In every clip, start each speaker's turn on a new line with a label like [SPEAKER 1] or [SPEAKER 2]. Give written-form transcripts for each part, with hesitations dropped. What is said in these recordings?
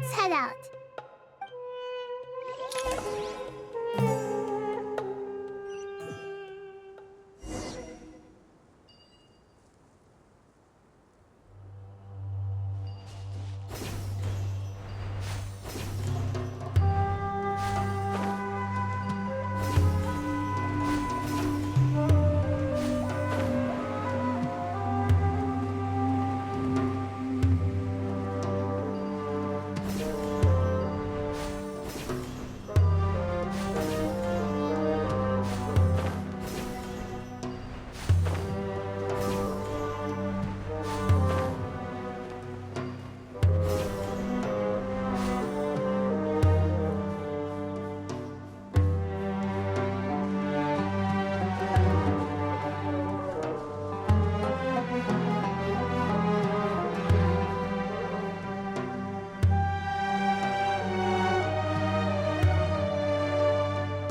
[SPEAKER 1] Let's head out.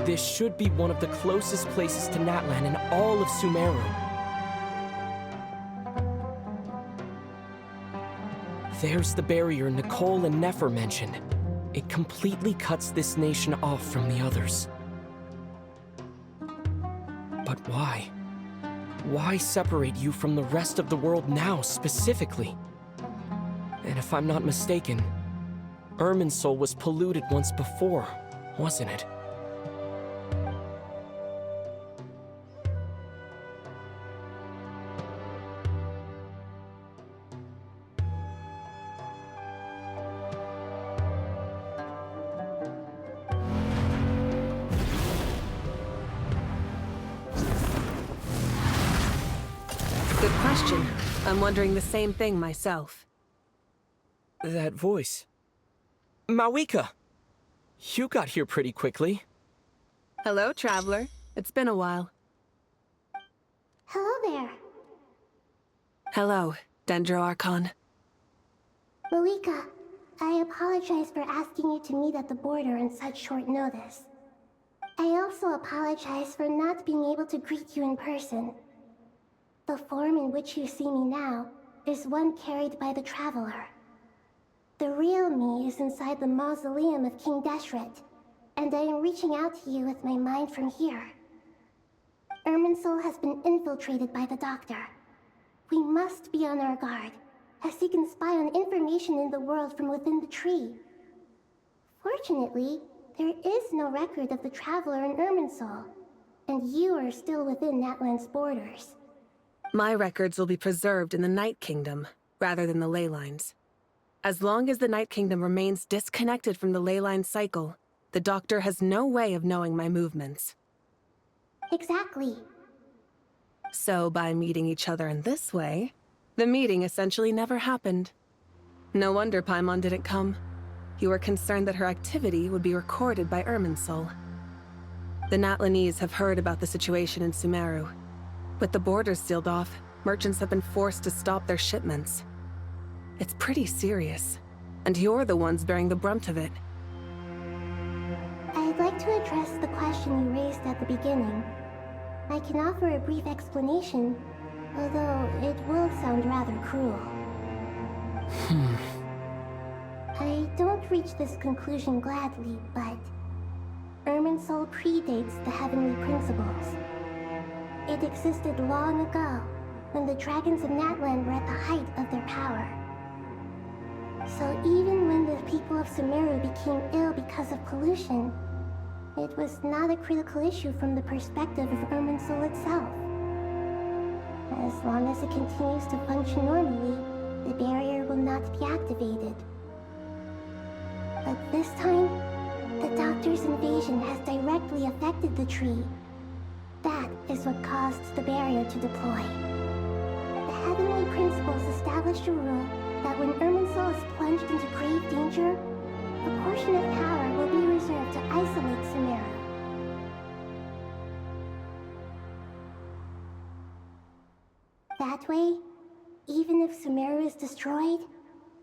[SPEAKER 2] This should be one of the closest places to Natlan in all of Sumeru. There's the barrier Nicole and Nefer mentioned. It completely cuts this nation off from the others. But why? Why separate you from the rest of the world now, specifically? And if I'm not mistaken, Irminsul was polluted once before, wasn't it?
[SPEAKER 3] Good question. I'm wondering the same thing myself.
[SPEAKER 2] That voice. Mawika! You got here pretty quickly.
[SPEAKER 3] Hello, traveler. It's been a while.
[SPEAKER 1] Hello there.
[SPEAKER 3] Hello, Dendro Archon.
[SPEAKER 1] Malika, I apologize for asking you to meet at the border on such short notice. I also apologize for not being able to greet you in person. The form in which you see me now is one carried by the Traveler. The real me is inside the mausoleum of King Deshret, and I am reaching out to you with my mind from here. Irminsul has been infiltrated by the Doctor. We must be on our guard, as he can spy on information in the world from within the tree. Fortunately, there is no record of the Traveler in Irminsul, and you are still within Natlan's borders.
[SPEAKER 3] My records will be preserved in the Night Kingdom, rather than the ley lines. As long as the Night Kingdom remains disconnected from the ley line cycle, the Doctor has no way of knowing my movements.
[SPEAKER 1] Exactly.
[SPEAKER 3] So by meeting each other in this way, the meeting essentially never happened. No wonder Paimon didn't come. You were concerned that her activity would be recorded by Irminsul. The Natlanese have heard about the situation in Sumeru. With the borders sealed off, merchants have been forced to stop their shipments. It's pretty serious, and you're the ones bearing the brunt of it.
[SPEAKER 1] I'd like to address the question you raised at the beginning. I can offer a brief explanation, although it will sound rather cruel. I don't reach this conclusion gladly, but Irminsul predates the Heavenly Principles. It existed long ago, when the dragons of Natlan were at the height of their power. So even when the people of Sumeru became ill because of pollution, it was not a critical issue from the perspective of Irminsul itself. As long as it continues to function normally, the barrier will not be activated. But this time, the Doctor's invasion has directly affected the tree. That is what caused the barrier to deploy. The Heavenly Principles established a rule that when Irminsul is plunged into grave danger, a portion of power will be reserved to isolate Sumeru. That way, even if Sumeru is destroyed,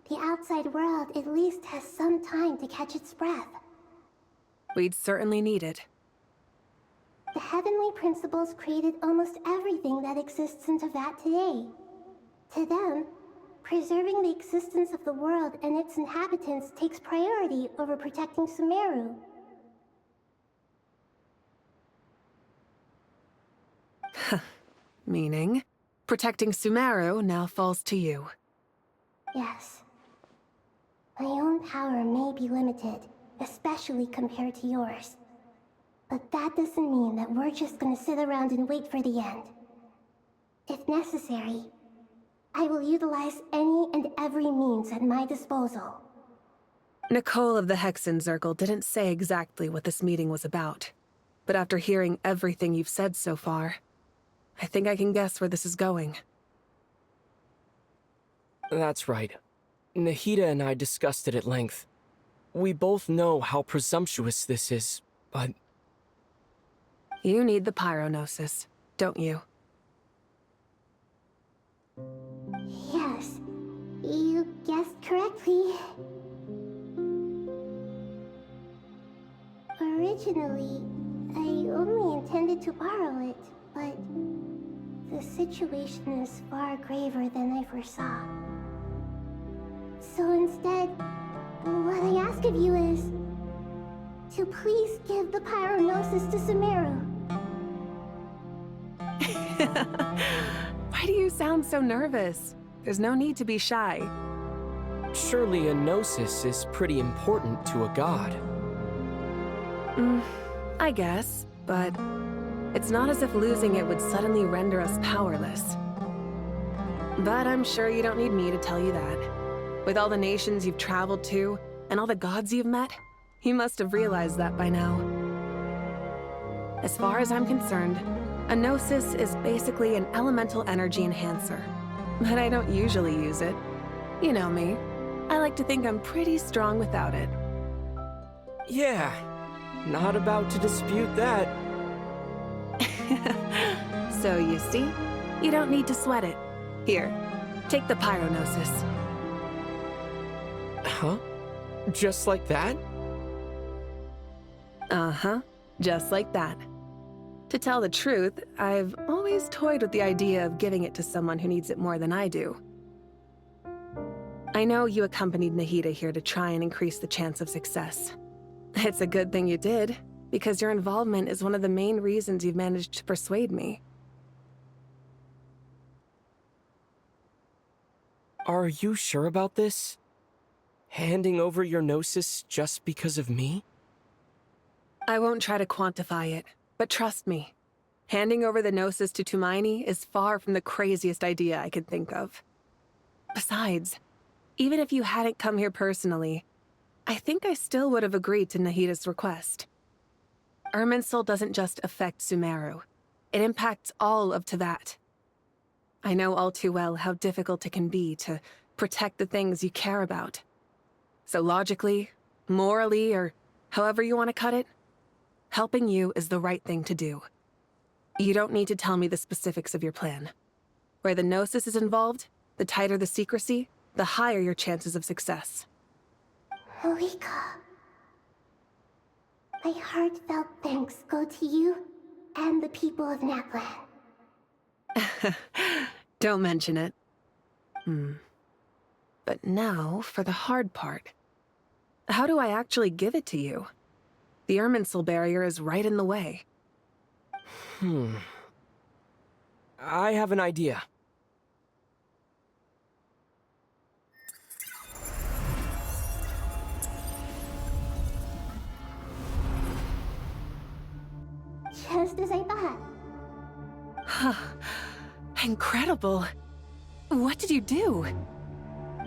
[SPEAKER 1] the outside world at least has some time to catch its breath.
[SPEAKER 3] We'd certainly need it.
[SPEAKER 1] The Heavenly Principles created almost everything that exists in Teyvat today. To them, Preserving the existence of the world and its inhabitants takes priority over protecting Sumeru.
[SPEAKER 3] Meaning, protecting Sumeru now falls to you.
[SPEAKER 1] Yes. My own power may be limited, especially compared to yours. But that doesn't mean that we're just gonna sit around and wait for the end. If necessary, I will utilize any and every means at my disposal.
[SPEAKER 3] Nicole of the Hexen Circle didn't say exactly what this meeting was about. But after hearing everything you've said so far, I think I can guess where this is going.
[SPEAKER 2] That's right. Nahida and I discussed it at length. We both know how presumptuous this is, but...
[SPEAKER 3] You need the pyronosis, don't you?
[SPEAKER 1] Yes, you guessed correctly. Originally, I only intended to borrow it, but the situation is far graver than I foresaw. So instead, what I ask of you is to please give the pyronosis to Sumeru.
[SPEAKER 3] Why do you sound so nervous? There's no need to be shy.
[SPEAKER 2] Surely a gnosis is pretty important to a god.
[SPEAKER 3] I guess, but it's not as if losing it would suddenly render us powerless. But I'm sure you don't need me to tell you that. With all the nations you've traveled to, and all the gods you've met, you must have realized that by now. As far as I'm concerned, a gnosis is basically an elemental energy enhancer. But I don't usually use it. You know me. I like to think I'm pretty strong without it.
[SPEAKER 2] Yeah, not about to dispute that.
[SPEAKER 3] So you see, you don't need to sweat it. Here, take the pyronosis.
[SPEAKER 2] Huh? Just like that?
[SPEAKER 3] Uh-huh, just like that. To tell the truth, I've always toyed with the idea of giving it to someone who needs it more than I do. I know you accompanied Nahida here to try and increase the chance of success. It's a good thing you did, because your involvement is one of the main reasons you've managed to persuade me.
[SPEAKER 2] Are you sure about this? Handing over your gnosis just because of me?
[SPEAKER 3] I won't try to quantify it, but trust me. Handing over the gnosis to Tumaini is far from the craziest idea I could think of. Besides, even if you hadn't come here personally, I think I still would have agreed to Nahida's request. Irminsul doesn't just affect Sumeru. It impacts all of Teyvat. I know all too well how difficult it can be to protect the things you care about. So logically, morally, or however you want to cut it, helping you is the right thing to do. You don't need to tell me the specifics of your plan. Where the gnosis is involved, the tighter the secrecy, the higher your chances of success.
[SPEAKER 1] Malika, my heartfelt thanks go to you and the people of Naplan.
[SPEAKER 3] Don't mention it. But now for the hard part. How do I actually give it to you? The irminsul barrier is right in the way.
[SPEAKER 2] I have an idea.
[SPEAKER 1] Just as I thought.
[SPEAKER 3] Incredible. What did you do?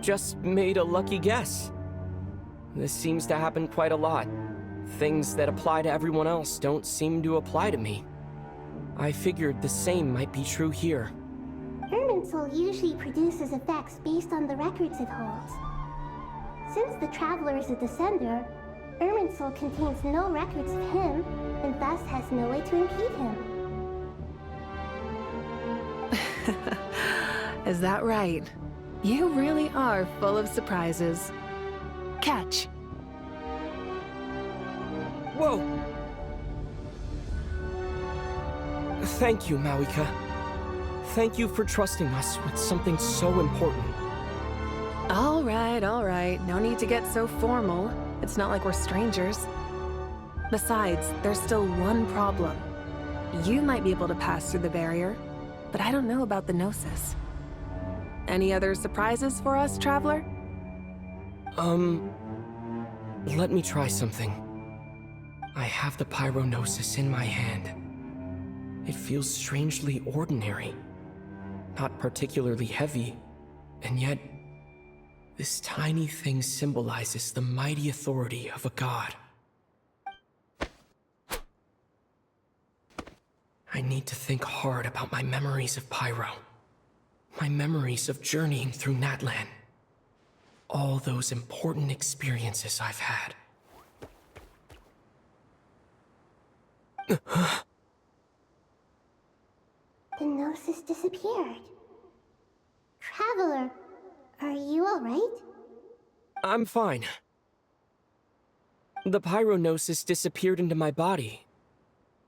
[SPEAKER 2] Just made a lucky guess. This seems to happen quite a lot. Things that apply to everyone else don't seem to apply to me. I figured the same might be true here.
[SPEAKER 1] Irminsul usually produces effects based on the records it holds. Since the Traveler is a descender, Irminsul contains no records of him, and thus has no way to impede him.
[SPEAKER 3] Is that right? You really are full of surprises. Catch.
[SPEAKER 2] Whoa! Thank you, Malika. Thank you for trusting us with something so important.
[SPEAKER 3] All right. No need to get so formal. It's not like we're strangers. Besides, there's still one problem. You might be able to pass through the barrier, but I don't know about the Gnosis. Any other surprises for us, Traveler?
[SPEAKER 2] Let me try something. I have the Pyronosis in my hand. It feels strangely ordinary. Not particularly heavy, and yet this tiny thing symbolizes the mighty authority of a god. I need to think hard about my memories of Pyro. My memories of journeying through Natlan. All those important experiences I've had.
[SPEAKER 1] The Gnosis disappeared. Traveler, are you alright?
[SPEAKER 2] I'm fine. The Pyronosis disappeared into my body.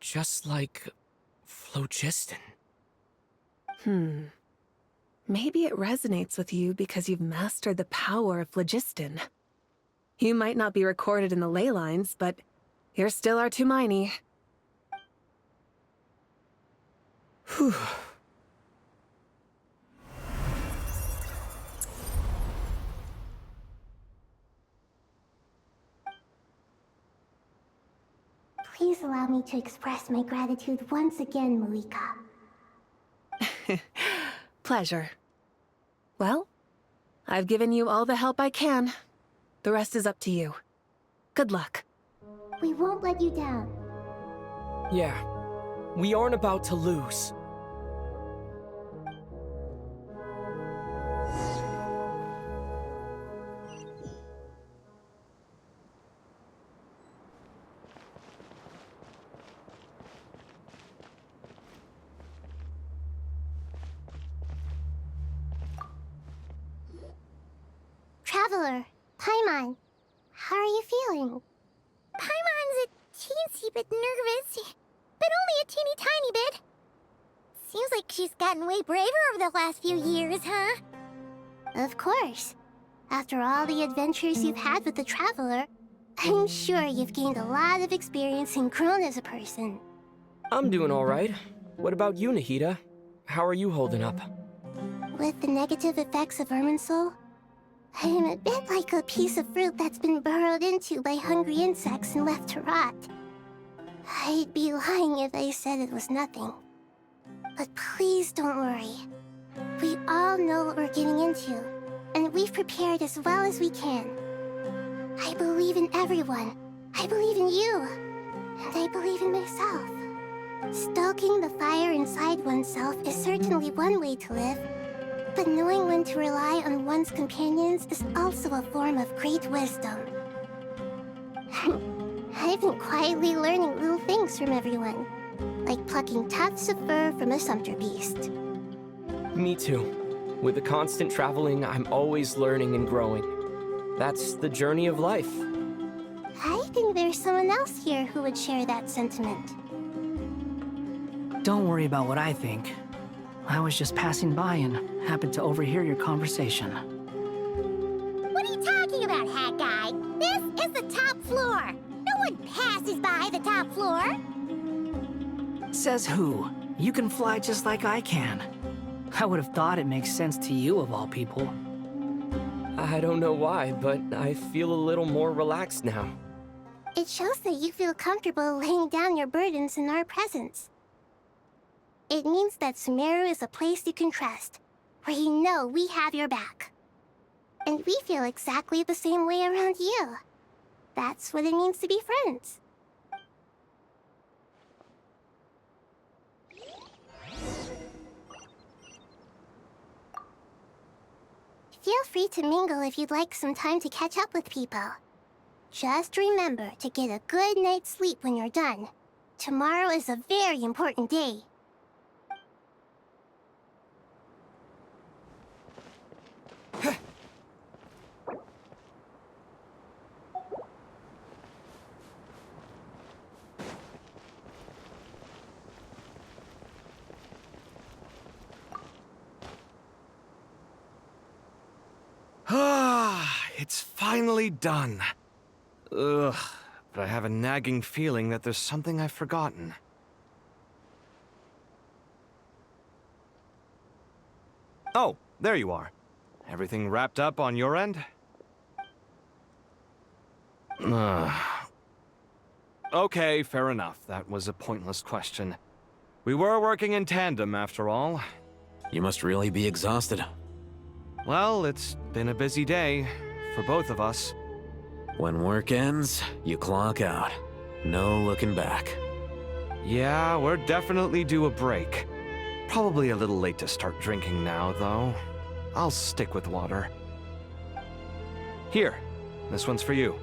[SPEAKER 2] Just like phlogiston.
[SPEAKER 3] Maybe it resonates with you because you've mastered the power of phlogiston. You might not be recorded in the ley lines, but you're still our Tumini.
[SPEAKER 2] Whew.
[SPEAKER 1] Please allow me to express my gratitude once again, Malika.
[SPEAKER 3] Pleasure. Well, I've given you all the help I can. The rest is up to you. Good luck.
[SPEAKER 1] We won't let you down.
[SPEAKER 2] Yeah, we aren't about to lose.
[SPEAKER 1] Traveler, Paimon, how are you feeling?
[SPEAKER 4] Paimon's a teensy bit nervous, but only a teeny tiny bit. Seems like she's gotten way braver over the last few years, huh?
[SPEAKER 1] Of course. After all the adventures you've had with the Traveler, I'm sure you've gained a lot of experience and grown as a person.
[SPEAKER 2] I'm doing all right. What about you, Nahida? How are you holding up?
[SPEAKER 1] With the negative effects of irminsul, I am a bit like a piece of fruit that's been burrowed into by hungry insects and left to rot. I'd be lying if I said it was nothing. But please don't worry. We all know what we're getting into, and we've prepared as well as we can. I believe in everyone. I believe in you. And I believe in myself. Stoking the fire inside oneself is certainly one way to live. But knowing when to rely on one's companions is also a form of great wisdom. I've been quietly learning little things from everyone, like plucking tufts of fur from a sumpter beast.
[SPEAKER 2] Me too. With the constant traveling, I'm always learning and growing. That's the journey of life.
[SPEAKER 1] I think there's someone else here who would share that sentiment.
[SPEAKER 5] Don't worry about what I think. I was just passing by and happened to overhear your conversation.
[SPEAKER 4] What are you talking about, hat guy? This is the top floor. No one passes by the top floor.
[SPEAKER 5] Says who? You can fly just like I can. I would have thought it makes sense to you of all people.
[SPEAKER 2] I don't know why, but I feel a little more relaxed now.
[SPEAKER 1] It shows that you feel comfortable laying down your burdens in our presence. It means that Sumeru is a place you can trust, where you know we have your back. And we feel exactly the same way around you. That's what it means to be friends. Feel free to mingle if you'd like some time to catch up with people. Just remember to get a good night's sleep when you're done. Tomorrow is a very important day.
[SPEAKER 6] Ah, finally done. Ugh, but I have a nagging feeling that there's something I've forgotten. Oh, there you are. Everything wrapped up on your end? Okay, fair enough. That was a pointless question. We were working in tandem, after all.
[SPEAKER 7] You must really be exhausted.
[SPEAKER 6] Well, it's been a busy day for both of us.
[SPEAKER 7] When work ends, you clock out. No looking back.
[SPEAKER 6] Yeah, we're definitely due a break. Probably a little late to start drinking now, though. I'll stick with water. Here, this one's for you.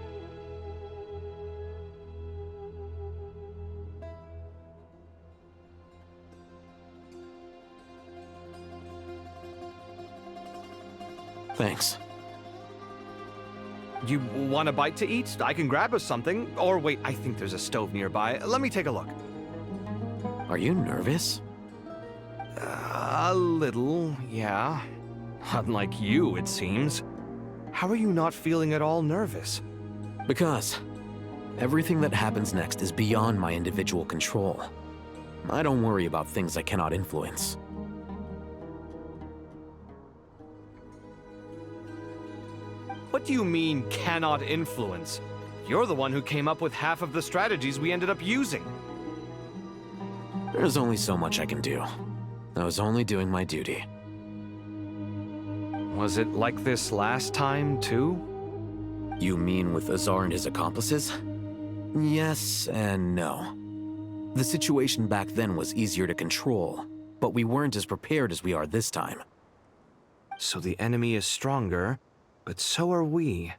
[SPEAKER 7] Thanks.
[SPEAKER 6] You want a bite to eat? I can grab us something. Or wait, I think there's a stove nearby. Let me take a look.
[SPEAKER 7] Are you nervous?
[SPEAKER 6] A little, yeah. Unlike you, it seems. How are you not feeling at all nervous?
[SPEAKER 7] Because everything that happens next is beyond my individual control. I don't worry about things I cannot influence.
[SPEAKER 6] What do you mean, cannot influence? You're the one who came up with half of the strategies we ended up using.
[SPEAKER 7] There's only so much I can do. I was only doing my duty.
[SPEAKER 6] Was it like this last time, too?
[SPEAKER 7] You mean with Azar and his accomplices? Yes and no. The situation back then was easier to control, but we weren't as prepared as we are this time.
[SPEAKER 6] So the enemy is stronger, but so are we.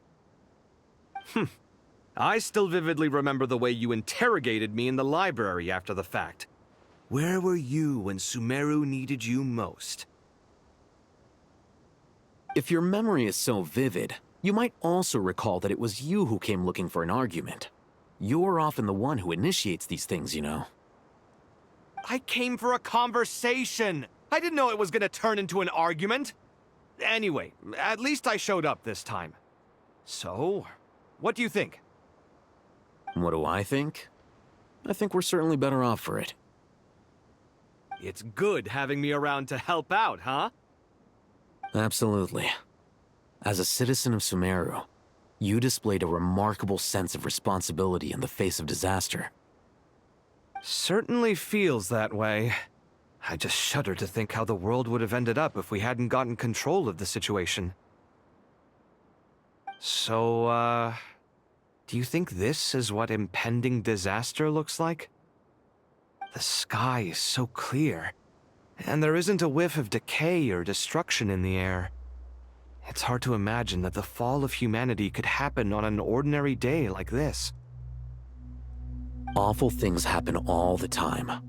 [SPEAKER 6] I still vividly remember the way you interrogated me in the library after the fact. Where were you when Sumeru needed you most?
[SPEAKER 7] If your memory is so vivid, you might also recall that it was you who came looking for an argument. You're often the one who initiates these things, you know.
[SPEAKER 6] I came for a conversation! I didn't know it was gonna turn into an argument! Anyway, at least I showed up this time. So, what do you think?
[SPEAKER 7] What do I think? I think we're certainly better off for it.
[SPEAKER 6] It's good having me around to help out, huh?
[SPEAKER 7] Absolutely. As a citizen of Sumeru, you displayed a remarkable sense of responsibility in the face of disaster.
[SPEAKER 6] Certainly feels that way. I just shudder to think how the world would have ended up if we hadn't gotten control of the situation. So, do you think this is what impending disaster looks like? The sky is so clear, and there isn't a whiff of decay or destruction in the air. It's hard to imagine that the fall of humanity could happen on an ordinary day like this.
[SPEAKER 7] Awful things happen all the time.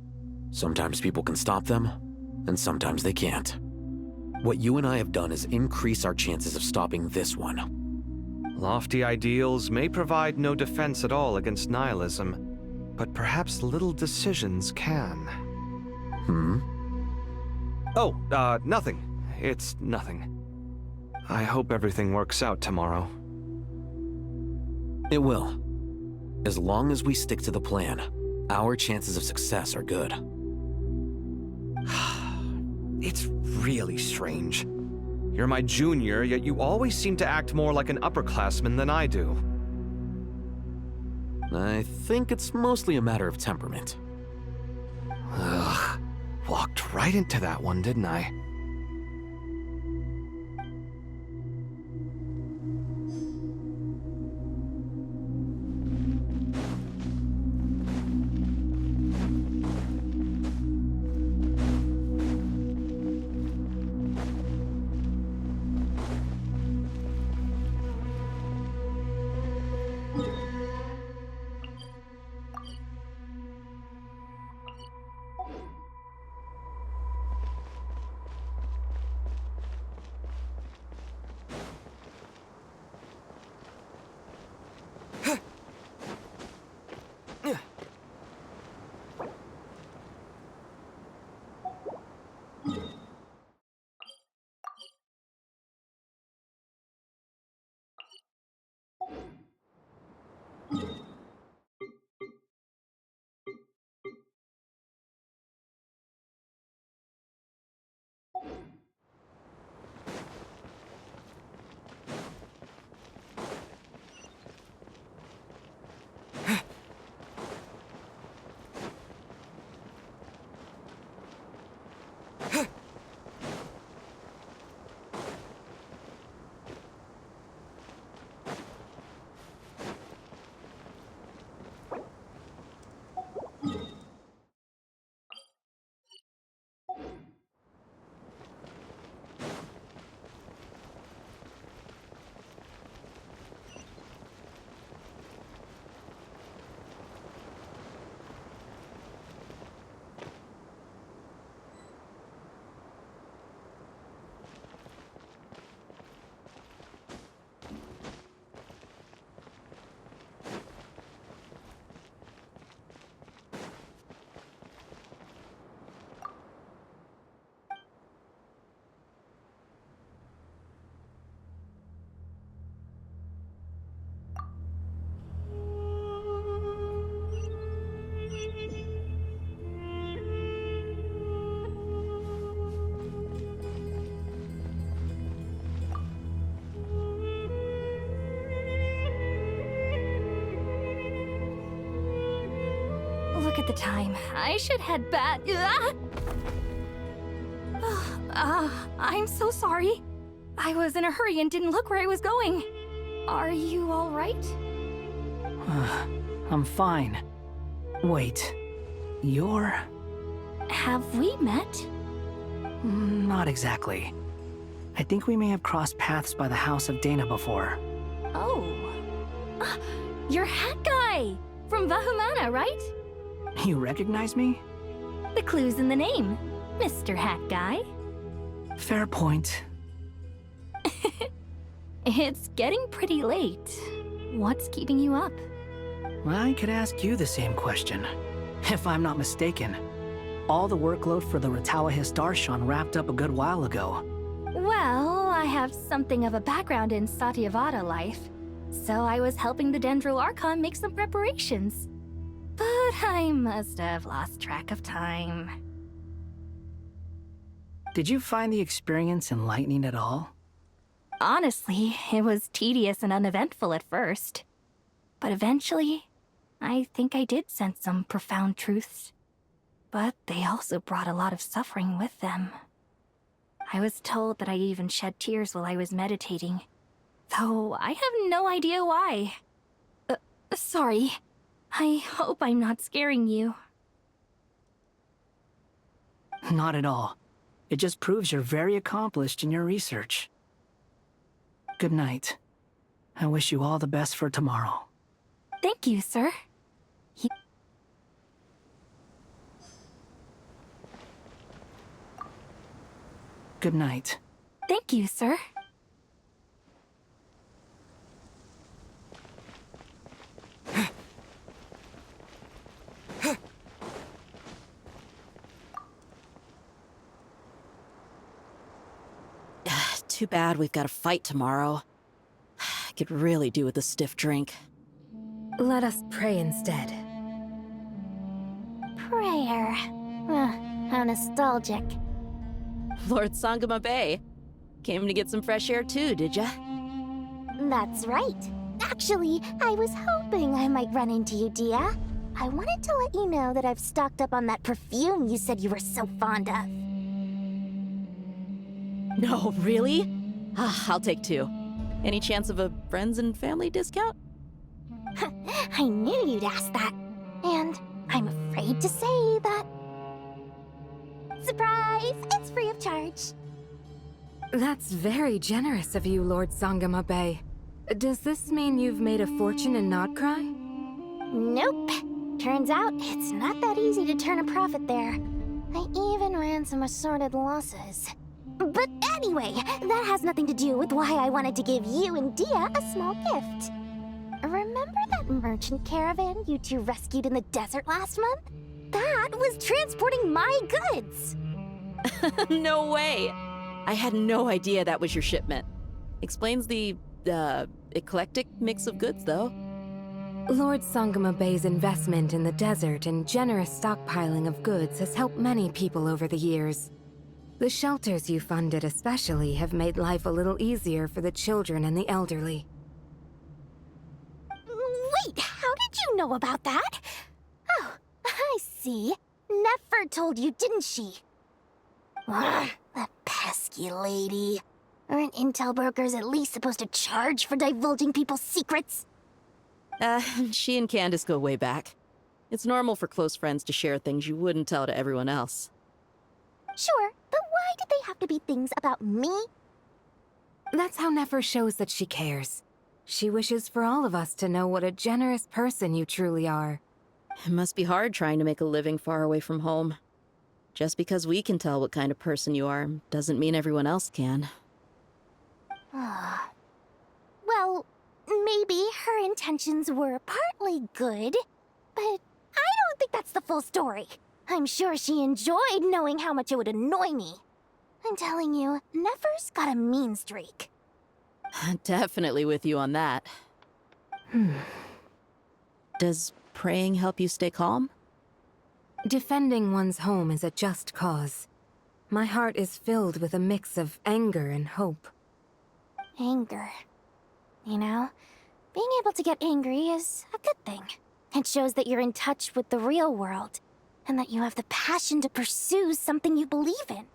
[SPEAKER 7] Sometimes people can stop them, and sometimes they can't. What you and I have done is increase our chances of stopping this one.
[SPEAKER 6] Lofty ideals may provide no defense at all against nihilism, but perhaps little decisions can. Oh, nothing. It's nothing. I hope everything works out tomorrow.
[SPEAKER 7] It will. As long as we stick to the plan, our chances of success are good.
[SPEAKER 6] It's really strange. You're my junior, yet you always seem to act more like an upperclassman than I do.
[SPEAKER 7] I think it's mostly a matter of temperament.
[SPEAKER 6] Ugh. Walked right into that one, didn't I?
[SPEAKER 8] look at the time. I should head back. I'm so sorry. I was in a hurry and didn't look where I was going. Are you all right?
[SPEAKER 5] I'm fine. Wait, you're...
[SPEAKER 8] Have we met?
[SPEAKER 5] Not exactly. I think we may have crossed paths by the house of Dana before.
[SPEAKER 8] Oh. You're Hat Guy! From Vahumana, right?
[SPEAKER 5] You recognize me?
[SPEAKER 8] The clue's in the name. Mr. Hat Guy.
[SPEAKER 5] Fair point.
[SPEAKER 8] It's getting pretty late. What's keeping you up?
[SPEAKER 5] I could ask you the same question. If I'm not mistaken, all the workload for the Ratawahist Archon wrapped up a good while ago.
[SPEAKER 8] Well, I have something of a background in Satyavada life, so I was helping the Dendro Archon make some preparations. But I must have lost track of time.
[SPEAKER 5] Did you find the experience enlightening at all?
[SPEAKER 8] Honestly, it was tedious and uneventful at first. But eventually, I think I did sense some profound truths. But they also brought a lot of suffering with them. I was told that I even shed tears while I was meditating, though I have no idea why. Sorry. I hope I'm not scaring you.
[SPEAKER 5] Not at all. It just proves you're very accomplished in your research. Good night. I wish you all the best for tomorrow.
[SPEAKER 8] Thank you, sir.
[SPEAKER 5] Good night.
[SPEAKER 8] Thank you, sir.
[SPEAKER 9] Too bad we've got a fight tomorrow. I could really do with a stiff drink.
[SPEAKER 10] Let us pray instead.
[SPEAKER 4] Prayer. How nostalgic.
[SPEAKER 9] Lord Sangama Bay. Came to get some fresh air too, did ya?
[SPEAKER 4] That's right. Actually, I was hoping I might run into you, Dia. I wanted to let you know that I've stocked up on that perfume you said you were so fond of.
[SPEAKER 9] No, really? I'll take two. Any chance of a friends and family discount?
[SPEAKER 4] I knew you'd ask that. And I'm afraid to say that... Surprise! It's free of charge.
[SPEAKER 10] That's very generous of you, Lord Sangama Bay. Does this mean you've made a fortune in Nodcry?
[SPEAKER 4] Nope. Turns out it's not that easy to turn a profit there. I even ran some assorted losses. But anyway, that has nothing to do with why I wanted to give you and Dia a small gift. Remember that merchant caravan you two rescued in the desert last month? That was transporting my goods!
[SPEAKER 9] No way! I had no idea that was your shipment. Explains the, eclectic mix of goods, though.
[SPEAKER 10] Lord Sangama Bay's investment in the desert and generous stockpiling of goods has helped many people over the years. The shelters you funded especially have made life a little easier for the children and the elderly.
[SPEAKER 4] Wait, how did you know about that? Oh, I see. Nefer told you, didn't she? Ugh, that pesky lady. Aren't intel brokers at least supposed to charge for divulging people's secrets?
[SPEAKER 9] She and Candace go way back. It's normal for close friends to share things you wouldn't tell to everyone else.
[SPEAKER 4] Sure, but why did they have to be things about me?
[SPEAKER 10] That's how Nefer shows that she cares. She wishes for all of us to know what a generous person you truly are.
[SPEAKER 9] It must be hard trying to make a living far away from home. Just because we can tell what kind of person you are doesn't mean everyone else can.
[SPEAKER 4] Well, maybe her intentions were partly good, but I don't think that's the full story. I'm sure she enjoyed knowing how much it would annoy me. I'm telling you, Nefer's got a mean streak.
[SPEAKER 9] Definitely with you on that. Does praying help you stay calm?
[SPEAKER 10] Defending one's home is a just cause. My heart is filled with a mix of anger and hope.
[SPEAKER 4] Anger. You know, being able to get angry is a good thing. It shows that you're in touch with the real world, and that you have the passion to pursue something you believe in.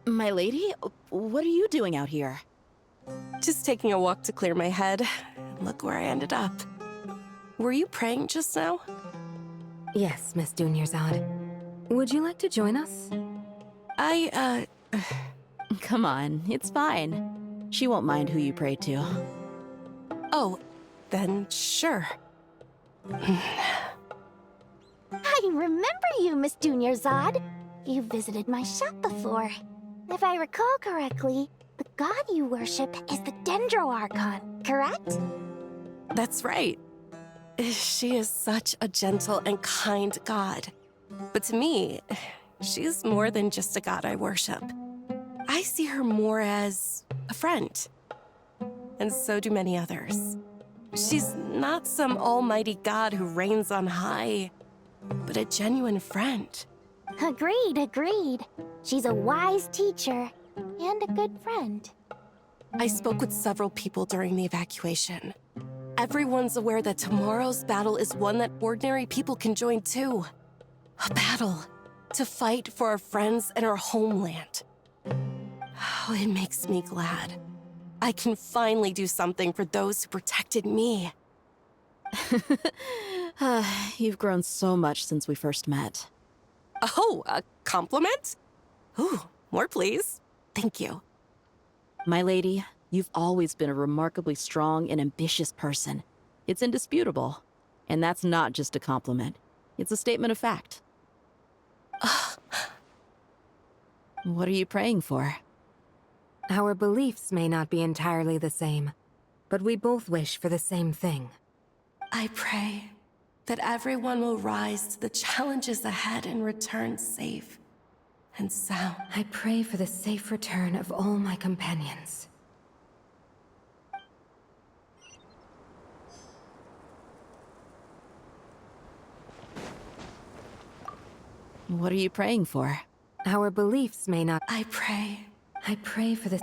[SPEAKER 9] My lady, what are you doing out here?
[SPEAKER 11] Just taking a walk to clear my head. Look where I ended up. Were you praying just now?
[SPEAKER 10] Yes, Miss Dunyarzad. Would you like to join us?
[SPEAKER 9] Come on, it's fine. She won't mind who you pray to.
[SPEAKER 11] Oh, then sure.
[SPEAKER 4] I remember you, Miss Dunyarzad. You visited my shop before. If I recall correctly, the god you worship is the Dendro Archon, correct?
[SPEAKER 11] That's right. She is such a gentle and kind god. But to me, she's more than just a god I worship. I see her more as a friend. And so do many others. She's not some almighty god who reigns on high, but a genuine friend.
[SPEAKER 4] Agreed. She's a wise teacher and a good friend.
[SPEAKER 11] I spoke with several people during the evacuation. Everyone's aware that tomorrow's battle is one that ordinary people can join too. A battle to fight for our friends and our homeland. Oh, it makes me glad. I can finally do something for those who protected me.
[SPEAKER 9] You've grown so much since we first met.
[SPEAKER 11] Oh, a compliment? Ooh, more please. Thank you.
[SPEAKER 9] My lady, you've always been a remarkably strong and ambitious person. It's indisputable. And that's not just a compliment. It's a statement of fact. What are you praying for?
[SPEAKER 10] Our beliefs may not be entirely the same, but we both wish for the same thing.
[SPEAKER 11] I pray that everyone will rise to the challenges ahead and return safe and sound.
[SPEAKER 10] I pray for the safe return of all my companions.
[SPEAKER 9] What are you praying for?
[SPEAKER 10] Our beliefs may not...
[SPEAKER 11] I pray
[SPEAKER 10] for the...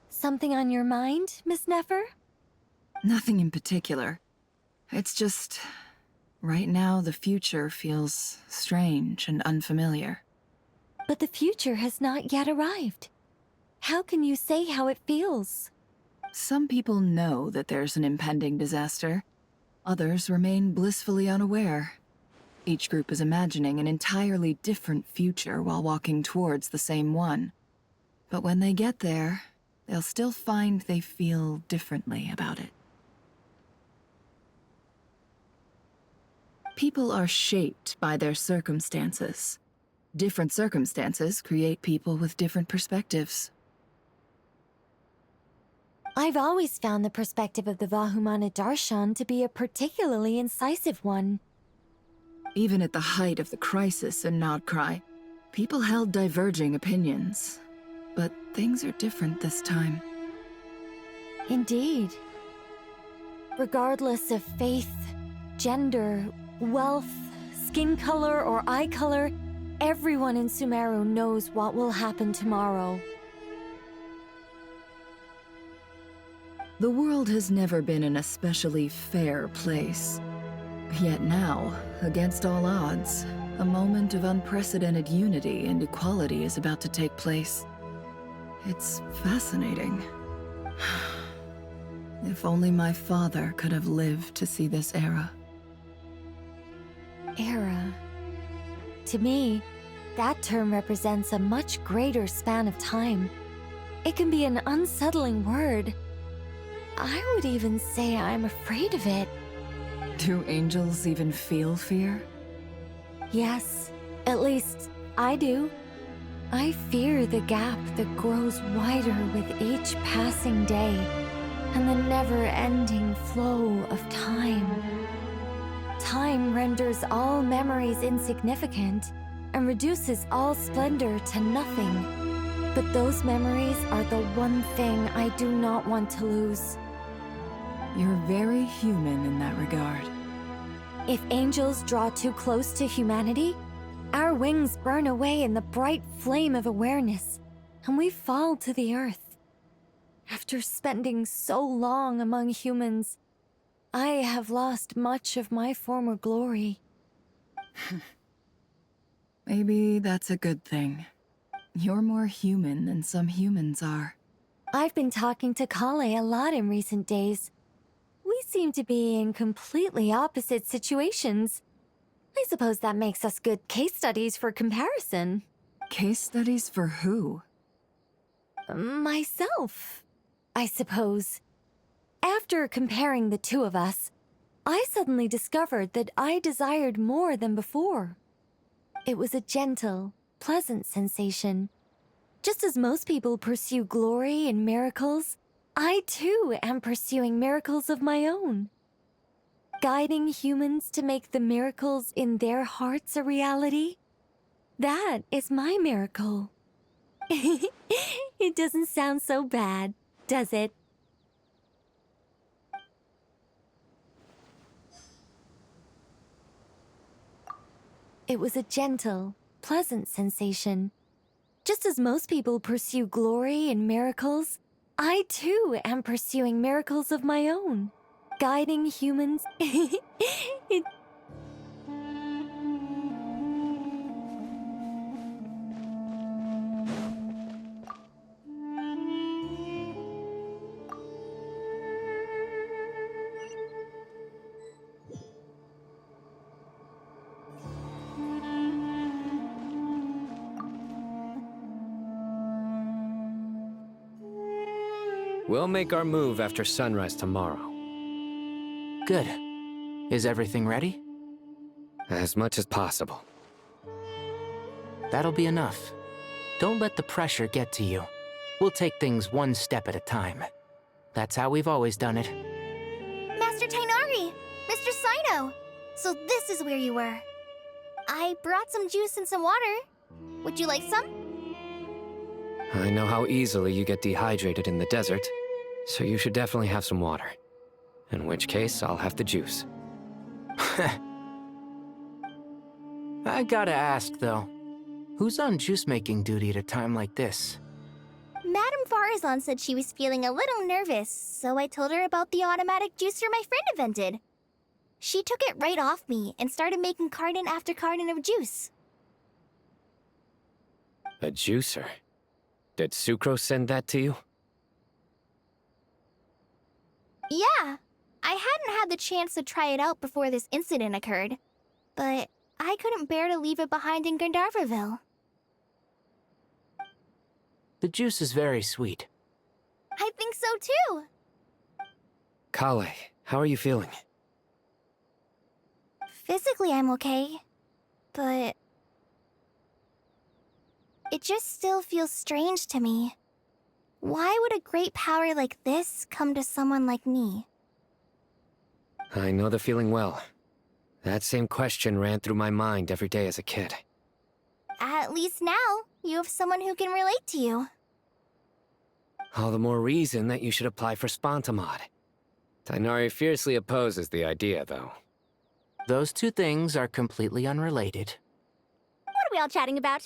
[SPEAKER 8] Something on your mind, Miss Nefer?
[SPEAKER 12] Nothing in particular. It's just... Right now, the future feels strange and unfamiliar.
[SPEAKER 13] But the future has not yet arrived. How can you say how it feels?
[SPEAKER 12] Some people know that there's an impending disaster. Others remain blissfully unaware. Each group is imagining an entirely different future while walking towards the same one. But when they get there, they'll still find they feel differently about it. People are shaped by their circumstances. Different circumstances create people with different perspectives.
[SPEAKER 13] I've always found the perspective of the Vahumana Darshan to be a particularly incisive one.
[SPEAKER 12] Even at the height of the crisis in Nodcry, people held diverging opinions. But things are different this time.
[SPEAKER 13] Indeed. Regardless of faith, gender, wealth, skin color, or eye color, everyone in Sumeru knows what will happen tomorrow.
[SPEAKER 12] The world has never been an especially fair place. Yet now, against all odds, a moment of unprecedented unity and equality is about to take place. It's fascinating. If only my father could have lived to see this era.
[SPEAKER 13] Era. To me, that term represents a much greater span of time. It can be an unsettling word. I would even say I'm afraid of it.
[SPEAKER 12] Do angels even feel fear?
[SPEAKER 13] Yes, at least I do. I fear the gap that grows wider with each passing day and the never-ending flow of time. Time renders all memories insignificant and reduces all splendor to nothing. But those memories are the one thing I do not want to lose.
[SPEAKER 12] You're very human in that regard.
[SPEAKER 13] If angels draw too close to humanity, our wings burn away in the bright flame of awareness, and we fall to the earth. After spending so long among humans, I have lost much of my former glory.
[SPEAKER 12] Maybe that's a good thing. You're more human than some humans are.
[SPEAKER 13] I've been talking to Kale a lot in recent days. We seem to be in completely opposite situations. I suppose that makes us good case studies for comparison.
[SPEAKER 12] Case studies for who?
[SPEAKER 13] Myself, I suppose. After comparing the two of us, I suddenly discovered that I desired more than before. It was a gentle, pleasant sensation. Just as most people pursue glory and miracles, I too am pursuing miracles of my own. Guiding humans to make the miracles in their hearts a reality? That is my miracle. It doesn't sound so bad, does it? It was a gentle, pleasant sensation. Just as most people pursue glory and miracles, I too am pursuing miracles of my own. Guiding humans.
[SPEAKER 14] We'll make our move after sunrise tomorrow.
[SPEAKER 15] Good. Is everything ready?
[SPEAKER 14] As much as possible.
[SPEAKER 15] That'll be enough. Don't let the pressure get to you. We'll take things one step at a time. That's how we've always done it.
[SPEAKER 4] Master Tainari! Mr. Sino! So this is where you were. I brought some juice and some water. Would you like some?
[SPEAKER 14] I know how easily you get dehydrated in the desert, so you should definitely have some water. In which case, I'll have the juice.
[SPEAKER 15] I gotta ask, though. Who's on juice-making duty at a time like this?
[SPEAKER 4] Madame Farazan said she was feeling a little nervous, so I told her about the automatic juicer my friend invented. She took it right off me and started making carton after carton of juice.
[SPEAKER 14] A juicer? Did Sucrose send that to you?
[SPEAKER 4] Yeah, I hadn't had the chance to try it out before this incident occurred, but I couldn't bear to leave it behind in Gandharvaville.
[SPEAKER 15] The juice is very sweet.
[SPEAKER 4] I think so too.
[SPEAKER 14] Kale, how are you feeling?
[SPEAKER 4] Physically, I'm okay, but it just still feels strange to me. Why would a great power like this come to someone like me?
[SPEAKER 14] I know the feeling well. That same question ran through my mind every day as a kid.
[SPEAKER 4] At least now, you have someone who can relate to you.
[SPEAKER 14] All the more reason that you should apply for Spontamod. Tighnari fiercely opposes the idea, though.
[SPEAKER 15] Those two things are completely unrelated.
[SPEAKER 4] What are we all chatting about,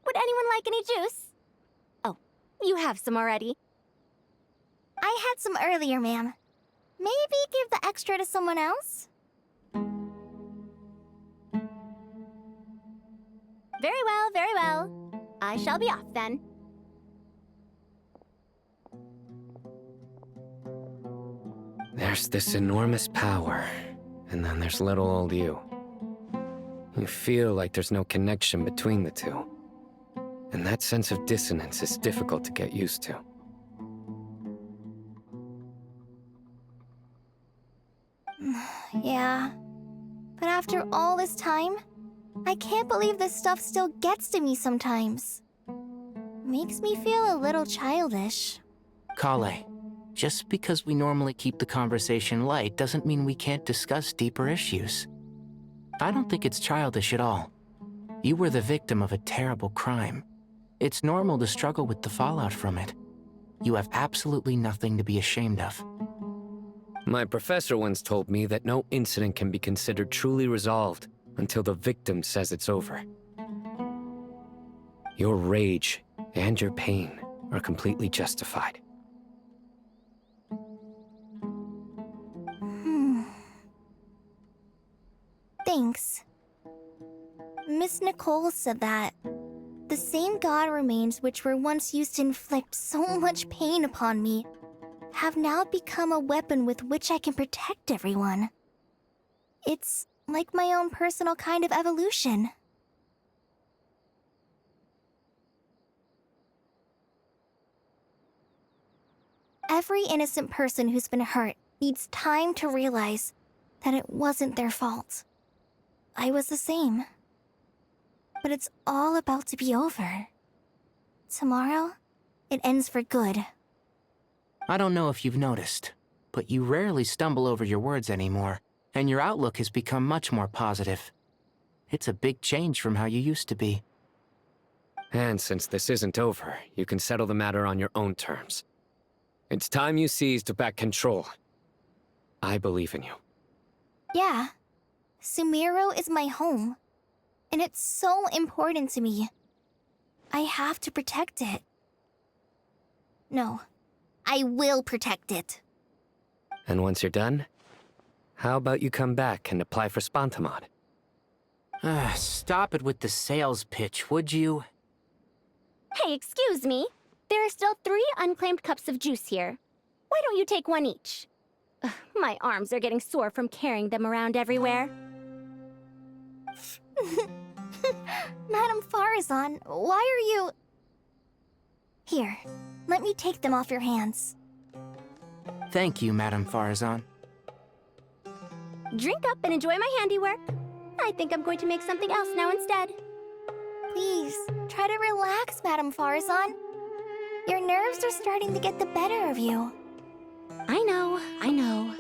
[SPEAKER 4] Would anyone like any juice? Oh, you have some already. I had some earlier, ma'am. Maybe give the extra to someone else? Very well, very well. I shall be off then.
[SPEAKER 14] There's this enormous power, and then there's little old you. You feel like there's no connection between the two. And that sense of dissonance is difficult to get used to.
[SPEAKER 4] Yeah. But after all this time, I can't believe this stuff still gets to me sometimes. Makes me feel a little childish.
[SPEAKER 15] Kale, just because we normally keep the conversation light doesn't mean we can't discuss deeper issues. I don't think it's childish at all. You were the victim of a terrible crime. It's normal to struggle with the fallout from it. You have absolutely nothing to be ashamed of.
[SPEAKER 14] My professor once told me that no incident can be considered truly resolved until the victim says it's over. Your rage and your pain are completely justified.
[SPEAKER 4] Thanks. Miss Nicole said that the same god remains which were once used to inflict so much pain upon me have now become a weapon with which I can protect everyone. It's like my own personal kind of evolution. Every innocent person who's been hurt needs time to realize that it wasn't their fault. I was the same. But it's all about to be over. Tomorrow, it ends for good.
[SPEAKER 15] I don't know if you've noticed, but you rarely stumble over your words anymore, and your outlook has become much more positive. It's a big change from how you used to be.
[SPEAKER 14] And since this isn't over, you can settle the matter on your own terms. It's time you seized back control. I believe in you.
[SPEAKER 4] Yeah. Sumeru is my home. And it's so important to me. I have to protect it. No. I will protect it.
[SPEAKER 14] And once you're done, how about you come back and apply for Spontamod?
[SPEAKER 15] Stop it with the sales pitch, would you?
[SPEAKER 16] Hey, excuse me. There are still 3 unclaimed cups of juice here. Why don't you take one each? Ugh, my arms are getting sore from carrying them around everywhere.
[SPEAKER 4] Madame Farazan, why are you... Here, let me take them off your hands.
[SPEAKER 15] Thank you, Madame Farazan.
[SPEAKER 16] Drink up and enjoy my handiwork. I think I'm going to make something else now instead.
[SPEAKER 4] Please, try to relax, Madame Farazan. Your nerves are starting to get the better of you.
[SPEAKER 16] I know, I know.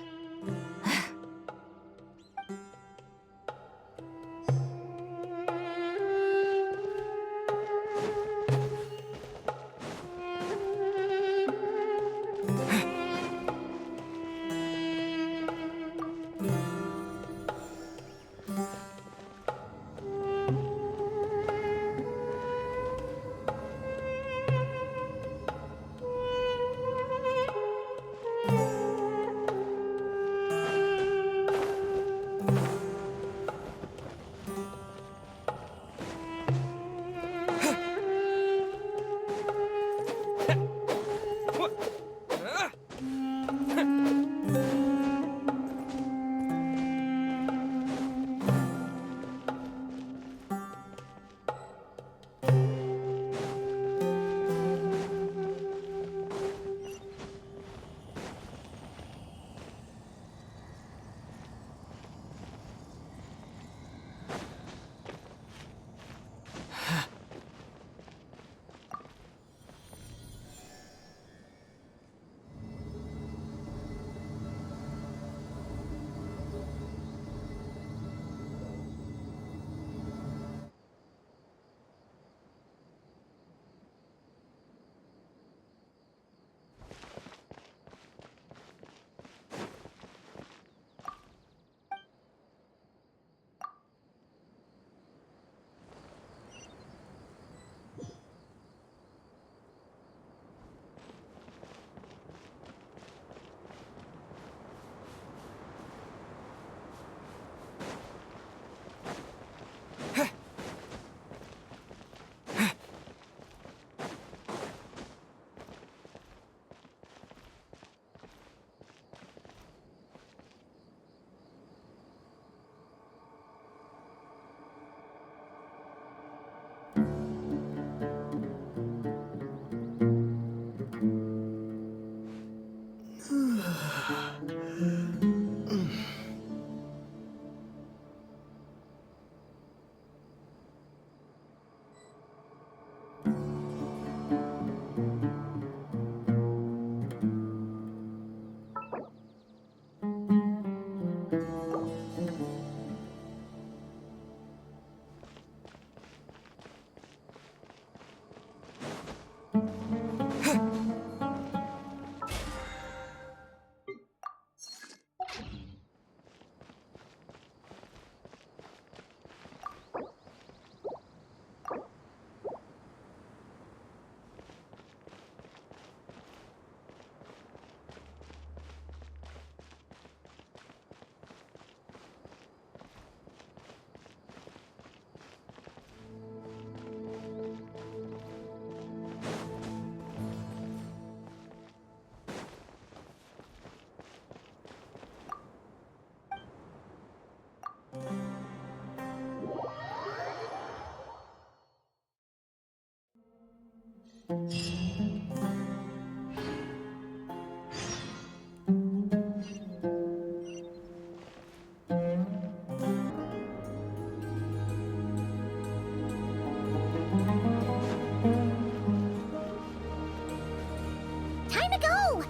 [SPEAKER 4] Time to go!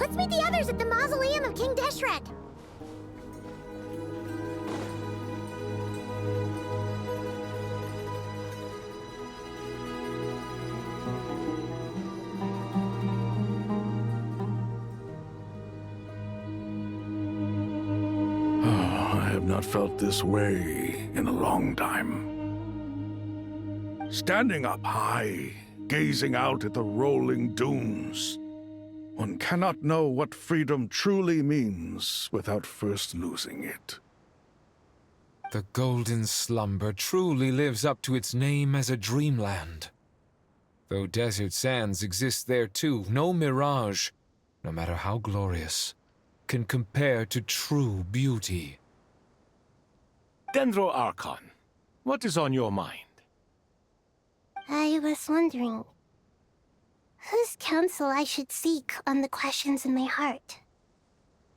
[SPEAKER 4] Let's meet the others at the mausoleum of King Deshret.
[SPEAKER 17] I have not felt this way in a long time. Standing up high, gazing out at the rolling dunes, one cannot know what freedom truly means without first losing it.
[SPEAKER 18] The Golden Slumber truly lives up to its name as a dreamland. Though desert sands exist there too, no mirage, no matter how glorious, can compare to true beauty.
[SPEAKER 19] Dendro Archon, what is on your mind?
[SPEAKER 1] I was wondering whose counsel I should seek on the questions in my heart.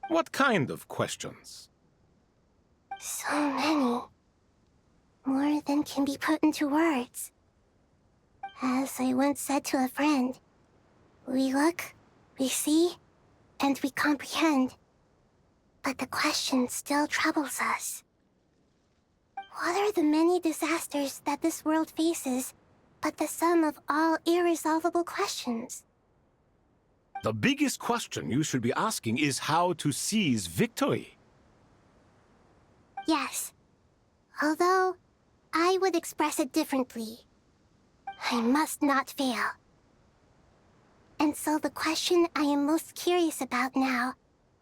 [SPEAKER 19] What kind of questions?
[SPEAKER 1] So many. More than can be put into words. As I once said to a friend, we look, we see, and we comprehend. But the question still troubles us. What are the many disasters that this world faces but the sum of all irresolvable questions?
[SPEAKER 19] The biggest question you should be asking is how to seize victory.
[SPEAKER 1] Yes. Although, I would express it differently. I must not fail. And so the question I am most curious about now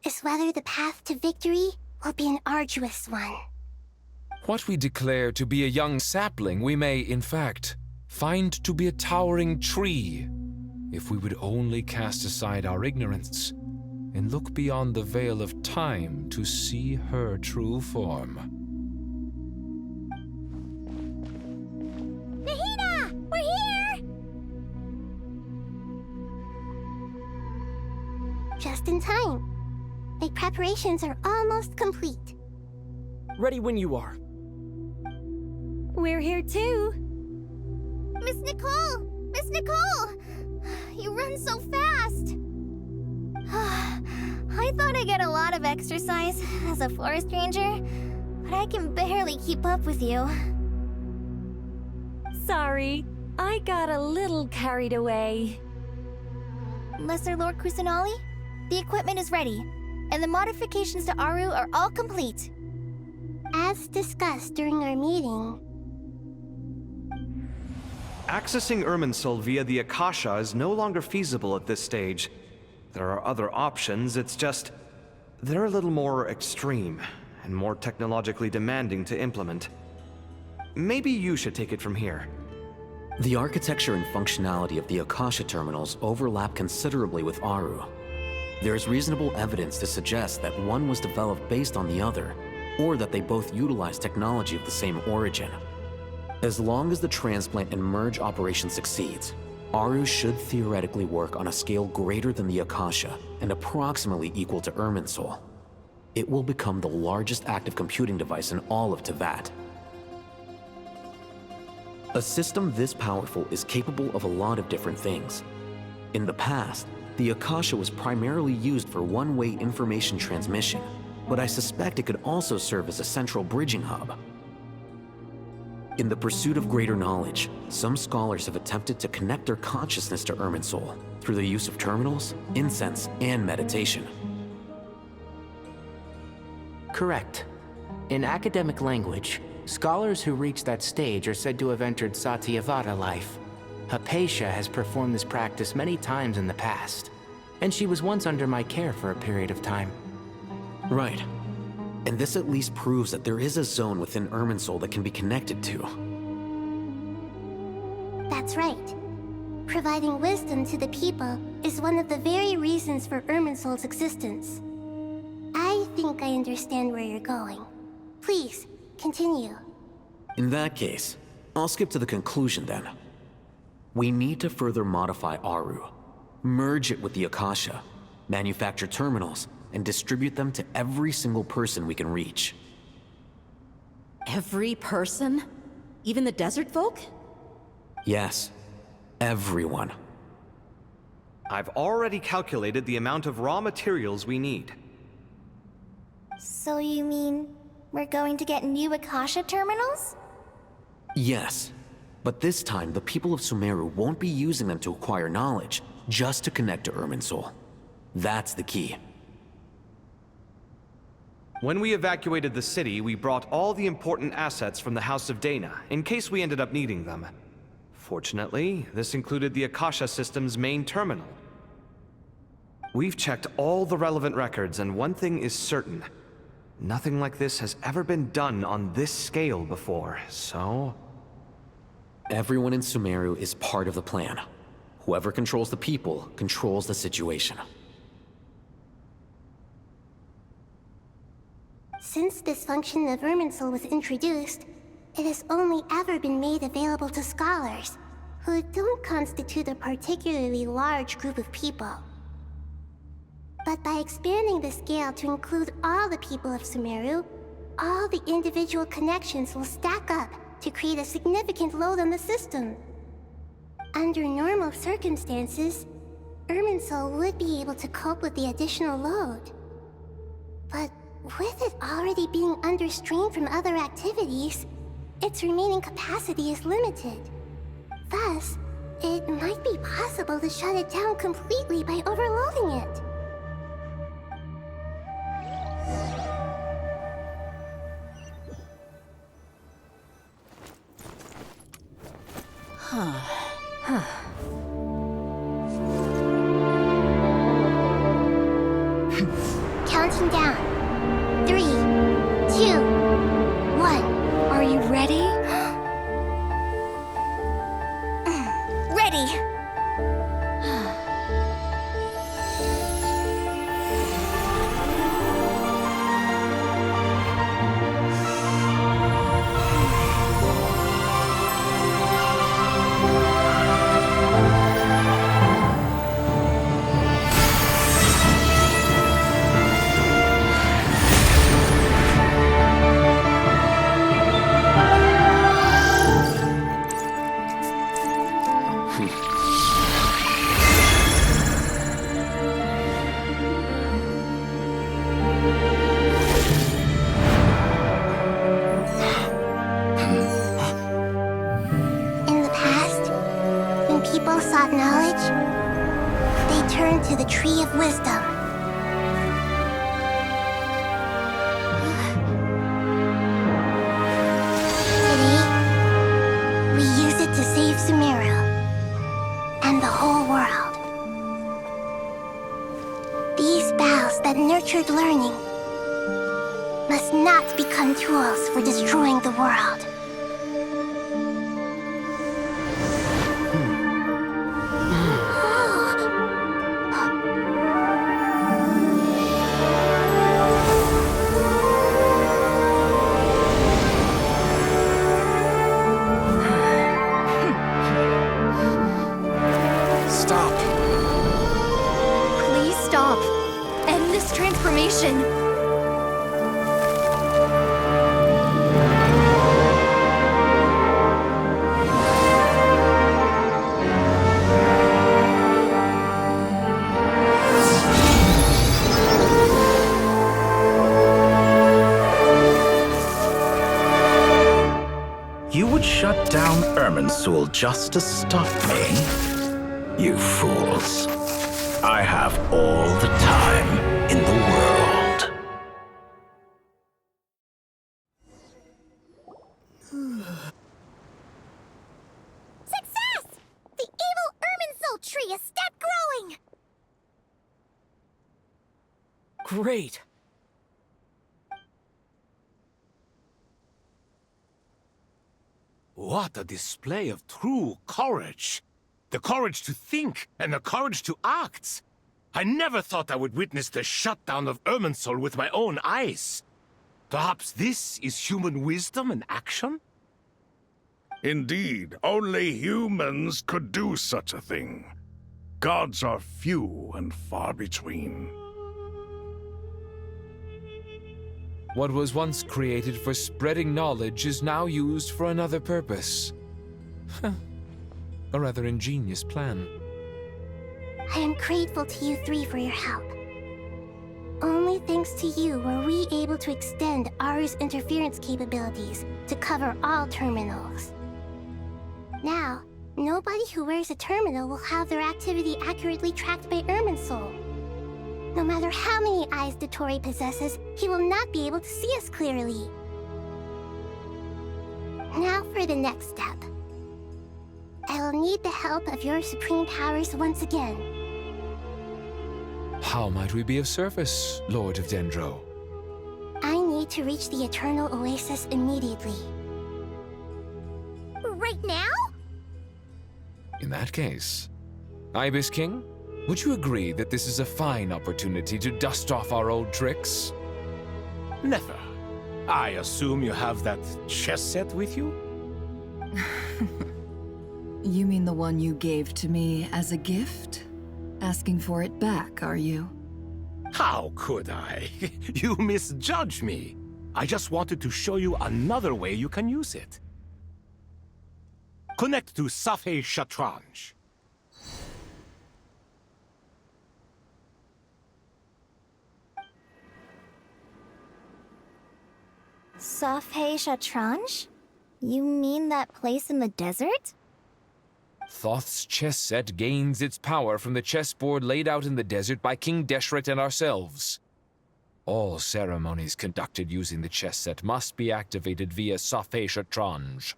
[SPEAKER 1] is whether the path to victory will be an arduous one.
[SPEAKER 18] What we declare to be a young sapling, we may, in fact, find to be a towering tree, if we would only cast aside our ignorance and look beyond the veil of time to see her true form.
[SPEAKER 16] Nahida! We're here!
[SPEAKER 1] Just in time. My preparations are almost complete.
[SPEAKER 2] Ready when you are.
[SPEAKER 13] We're here too.
[SPEAKER 4] Miss Nicole! Miss Nicole! You run so fast! I thought I'd get a lot of exercise as a forest ranger, but I can barely keep up with you.
[SPEAKER 13] Sorry, I got a little carried away.
[SPEAKER 4] Lesser Lord Kusanali, the equipment is ready, and the modifications to Aru are all complete.
[SPEAKER 1] As discussed during our meeting,
[SPEAKER 6] Accessing Irminsul via the Akasha is no longer feasible at this stage. There are other options, it's just... they're a little more extreme, and more technologically demanding to implement. Maybe you should take it from here.
[SPEAKER 7] The architecture and functionality of the Akasha terminals overlap considerably with Aru. There is reasonable evidence to suggest that one was developed based on the other, or that they both utilize technology of the same origin. As long as the transplant and merge operation succeeds, Aru should theoretically work on a scale greater than the Akasha and approximately equal to Irminsul. It will become the largest active computing device in all of Teyvat. A system this powerful is capable of a lot of different things. In the past, the Akasha was primarily used for one-way information transmission, but I suspect it could also serve as a central bridging hub. In the pursuit of greater knowledge, some scholars have attempted to connect their consciousness to Irminsul through the use of terminals, incense, and meditation.
[SPEAKER 15] Correct. In academic language, scholars who reach that stage are said to have entered Satyavada life. Hypatia has performed this practice many times in the past, and she was once under my care for a period of time.
[SPEAKER 7] Right. And this at least proves that there is a zone within Irminsul that can be connected to.
[SPEAKER 1] That's right. Providing wisdom to the people is one of the very reasons for Irminsul's existence. I think I understand where you're going. Please, continue.
[SPEAKER 7] In that case, I'll skip to the conclusion then. We need to further modify Aru, merge it with the Akasha, manufacture terminals, and distribute them to every single person we can reach.
[SPEAKER 9] Every person? Even the desert folk?
[SPEAKER 7] Yes, everyone.
[SPEAKER 6] I've already calculated the amount of raw materials we need.
[SPEAKER 4] So you mean we're going to get new Akasha terminals?
[SPEAKER 7] Yes, but this time the people of Sumeru won't be using them to acquire knowledge, just to connect to Irminsul. That's the key.
[SPEAKER 6] When we evacuated the city, we brought all the important assets from the House of Dana, in case we ended up needing them. Fortunately, this included the Akasha system's main terminal. We've checked all the relevant records, and one thing is certain. Nothing like this has ever been done on this scale before, so...
[SPEAKER 7] Everyone in Sumeru is part of the plan. Whoever controls the people controls the situation.
[SPEAKER 1] Since this function of Irminsul was introduced, it has only ever been made available to scholars, who don't constitute a particularly large group of people. But by expanding the scale to include all the people of Sumeru, all the individual connections will stack up to create a significant load on the system. Under normal circumstances, Irminsul would be able to cope with the additional load. But with it already being under strain from other activities, its remaining capacity is limited. Thus, it might be possible to shut it down completely by overloading it. Counting down. 3, sought knowledge, they turned to the Tree of Wisdom. Today, we use it to save Sumeru and the whole world. These boughs that nurtured learning must not become tools for destroying the world.
[SPEAKER 8] Please stop. End this transformation.
[SPEAKER 20] You would shut down Irminsul just to stop me? You fools. I have all the time in the world.
[SPEAKER 4] Success! The evil irminsul tree has stopped growing!
[SPEAKER 2] Great!
[SPEAKER 19] What a display of true courage! The courage to think and the courage to act! I never thought I would witness the shutdown of Irminsul with my own eyes. Perhaps this is human wisdom in action?
[SPEAKER 17] Indeed, only humans could do such a thing. Gods are few and far between.
[SPEAKER 18] What was once created for spreading knowledge is now used for another purpose. A rather ingenious plan.
[SPEAKER 1] I am grateful to you three for your help. Only thanks to you were we able to extend Aru's interference capabilities to cover all terminals. Now, nobody who wears a terminal will have their activity accurately tracked by Irminsul. No matter how many eyes dottore possesses, he will not be able to see us clearly. Now for the next step. I will need the help of your supreme powers once again.
[SPEAKER 18] How might we be of service, Lord of Dendro?
[SPEAKER 1] I need to reach the Eternal Oasis immediately.
[SPEAKER 4] Right now?
[SPEAKER 18] In that case, Ibis King, would you agree that this is a fine opportunity to dust off our old tricks?
[SPEAKER 19] Never. I assume you have that chess set with you?
[SPEAKER 12] You mean the one you gave to me as a gift? Asking for it back, are you?
[SPEAKER 19] How could I? You misjudge me. I just wanted to show you another way you can use it. Connect to Safhe Shatranj.
[SPEAKER 4] Safhe Shatranj? You mean that place in the desert?
[SPEAKER 18] Thoth's chess set gains its power from the chessboard laid out in the desert by King Deshret and ourselves. All ceremonies conducted using the chess set must be activated via Safhe Shatranj.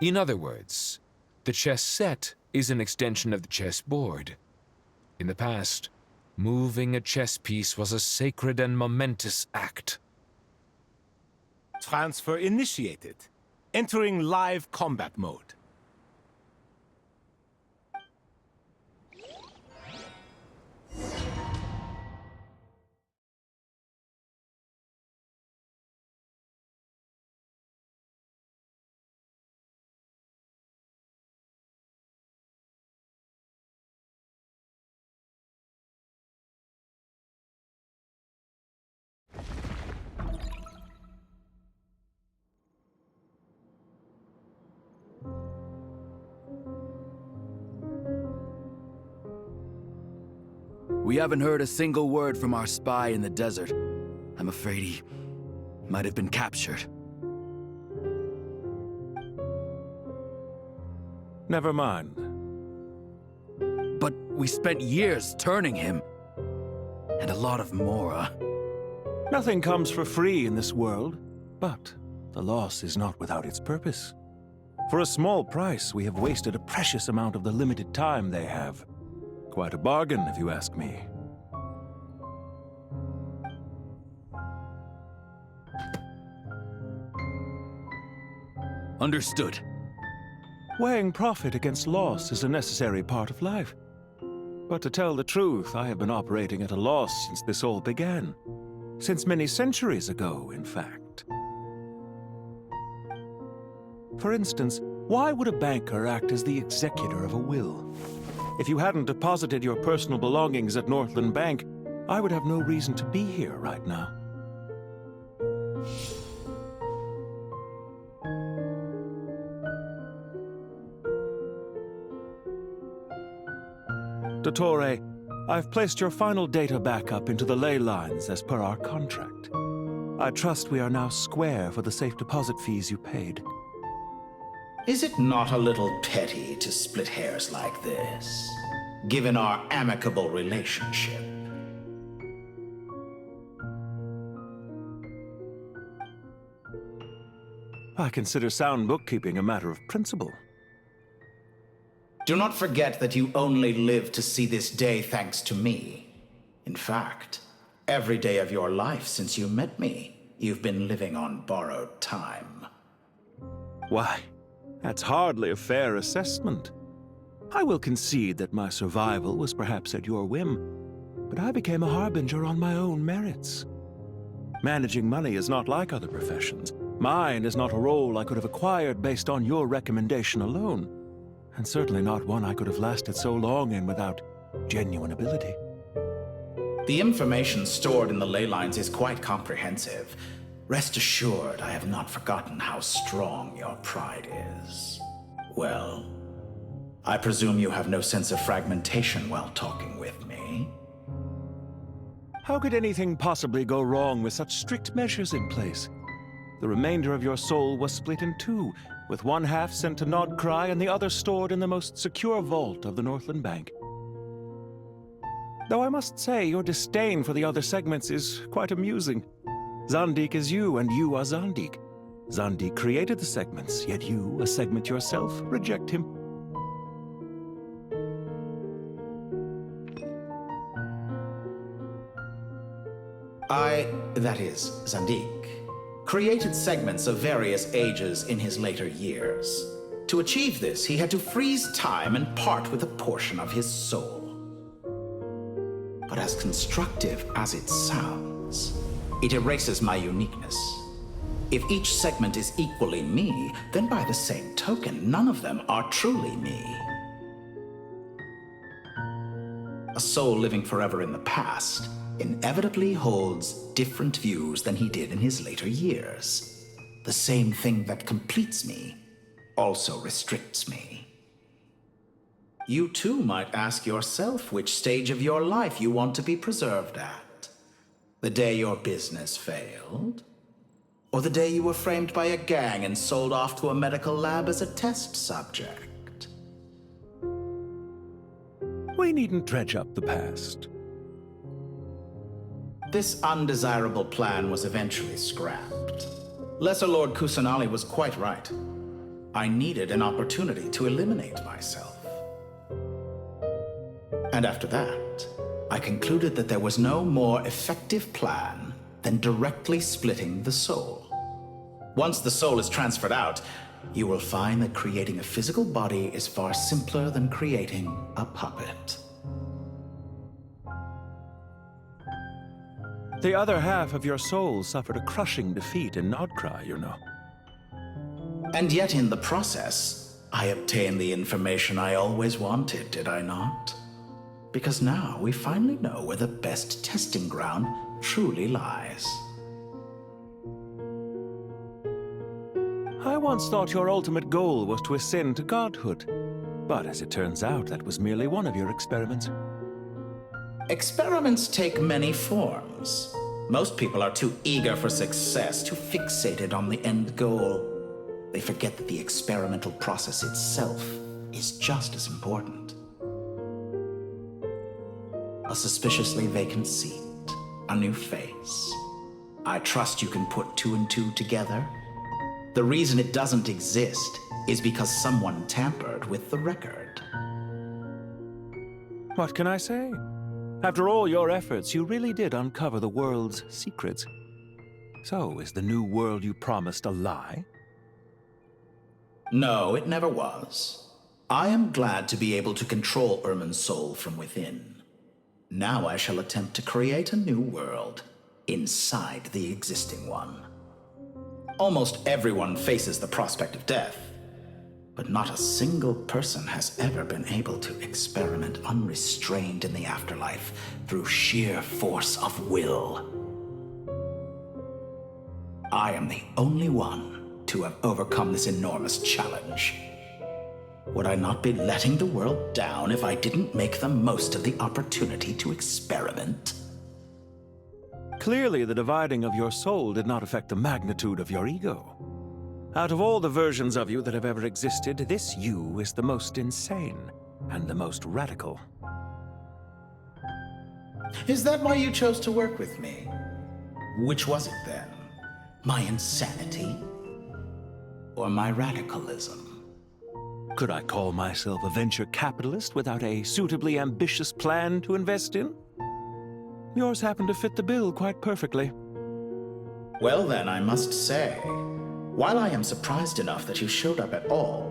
[SPEAKER 18] In other words, the chess set is an extension of the chessboard. In the past, moving a chess piece was a sacred and momentous act.
[SPEAKER 19] Transfer initiated. Entering live combat mode.
[SPEAKER 21] We haven't heard a single word from our spy in the desert. I'm afraid he might have been captured.
[SPEAKER 19] Never mind.
[SPEAKER 21] We spent years turning him. And a lot of Mora.
[SPEAKER 3] Nothing comes for free in this world, but the loss is not without its purpose. For a small price, we have wasted a precious amount of the limited time they have. Quite a bargain, if you ask me.
[SPEAKER 21] Understood.
[SPEAKER 3] Weighing profit against loss is a necessary part of life. But to tell the truth, I have been operating at a loss since this all began. Since many centuries ago, in fact. For instance, why would a banker act as the executor of a will? If you hadn't deposited your personal belongings at Northland Bank, I would have no reason to be here right now. Dottore, I've placed your final data backup into the ley lines as per our contract. I trust we are now square for the safe deposit fees you paid.
[SPEAKER 20] Is it not a little petty to split hairs like this, given our amicable relationship?
[SPEAKER 3] I consider sound bookkeeping a matter of principle.
[SPEAKER 20] Do not forget that you only live to see this day thanks to me. In fact, every day of your life since you met me, you've been living on borrowed time.
[SPEAKER 3] Why, that's hardly a fair assessment. I will concede that my survival was perhaps at your whim, but I became a harbinger on my own merits. Managing money is not like other professions. Mine is not a role I could have acquired based on your recommendation alone. And certainly not one I could have lasted so long in without genuine ability.
[SPEAKER 20] The information stored in the ley lines is quite comprehensive. Rest assured, I have not forgotten how strong your pride is. Well, I presume you have no sense of fragmentation while talking with me.
[SPEAKER 3] How could anything possibly go wrong with such strict measures in place? The remainder of your soul was split in two, with one half sent to Nodcry and the other stored in the most secure vault of the Northland Bank. Though I must say, your disdain for the other segments is quite amusing. Zandik is you, and you are Zandik. Zandik created the segments, yet you, a segment yourself, reject him.
[SPEAKER 20] That is, Zandik, created segments of various ages in his later years. To achieve this, he had to freeze time and part with a portion of his soul. But as constructive as it sounds, it erases my uniqueness. If each segment is equally me, then by the same token, none of them are truly me. A soul living forever in the past inevitably holds different views than he did in his later years. The same thing that completes me also restricts me. You too might ask yourself which stage of your life you want to be preserved at. The day your business failed? Or the day you were framed by a gang and sold off to a medical lab as a test subject?
[SPEAKER 3] We needn't dredge up the past.
[SPEAKER 20] This undesirable plan was eventually scrapped. Lesser Lord Kusanali was quite right. I needed an opportunity to eliminate myself. And after that, I concluded that there was no more effective plan than directly splitting the soul. Once the soul is transferred out, you will find that creating a physical body is far simpler than creating a puppet.
[SPEAKER 3] The other half of your soul suffered a crushing defeat in Nodcry, you know.
[SPEAKER 20] And yet in the process, I obtained the information I always wanted, did I not? Because now we finally know where the best testing ground truly lies.
[SPEAKER 3] I once thought your ultimate goal was to ascend to godhood, but as it turns out, that was merely one of your experiments.
[SPEAKER 20] Experiments take many forms. Most people are too eager for success, too fixated on the end goal. They forget that the experimental process itself is just as important. a suspiciously vacant seat, a new face. I trust you can put two and two together. The reason it doesn't exist is because someone tampered with the record.
[SPEAKER 3] What can I say? After all your efforts, you really did uncover the world's secrets. So, is the new world you promised a lie?
[SPEAKER 20] No, it never was. I am glad to be able to control irminsul from within. Now I shall attempt to create a new world inside the existing one. Almost everyone faces the prospect of death, but not a single person has ever been able to experiment unrestrained in the afterlife through sheer force of will. I am the only one to have overcome this enormous challenge. Would I not be letting the world down if I didn't make the most of the opportunity to experiment?
[SPEAKER 3] Clearly, the dividing of your soul did not affect the magnitude of your ego. Out of all the versions of you that have ever existed, this you is the most insane and the most radical.
[SPEAKER 20] Is that why you chose to work with me? Which was it then? My insanity? Or my radicalism?
[SPEAKER 3] Could I call myself a venture capitalist without a suitably ambitious plan to invest in? Yours happened to fit the bill quite perfectly.
[SPEAKER 20] Well then, I must say, while I am surprised enough that you showed up at all,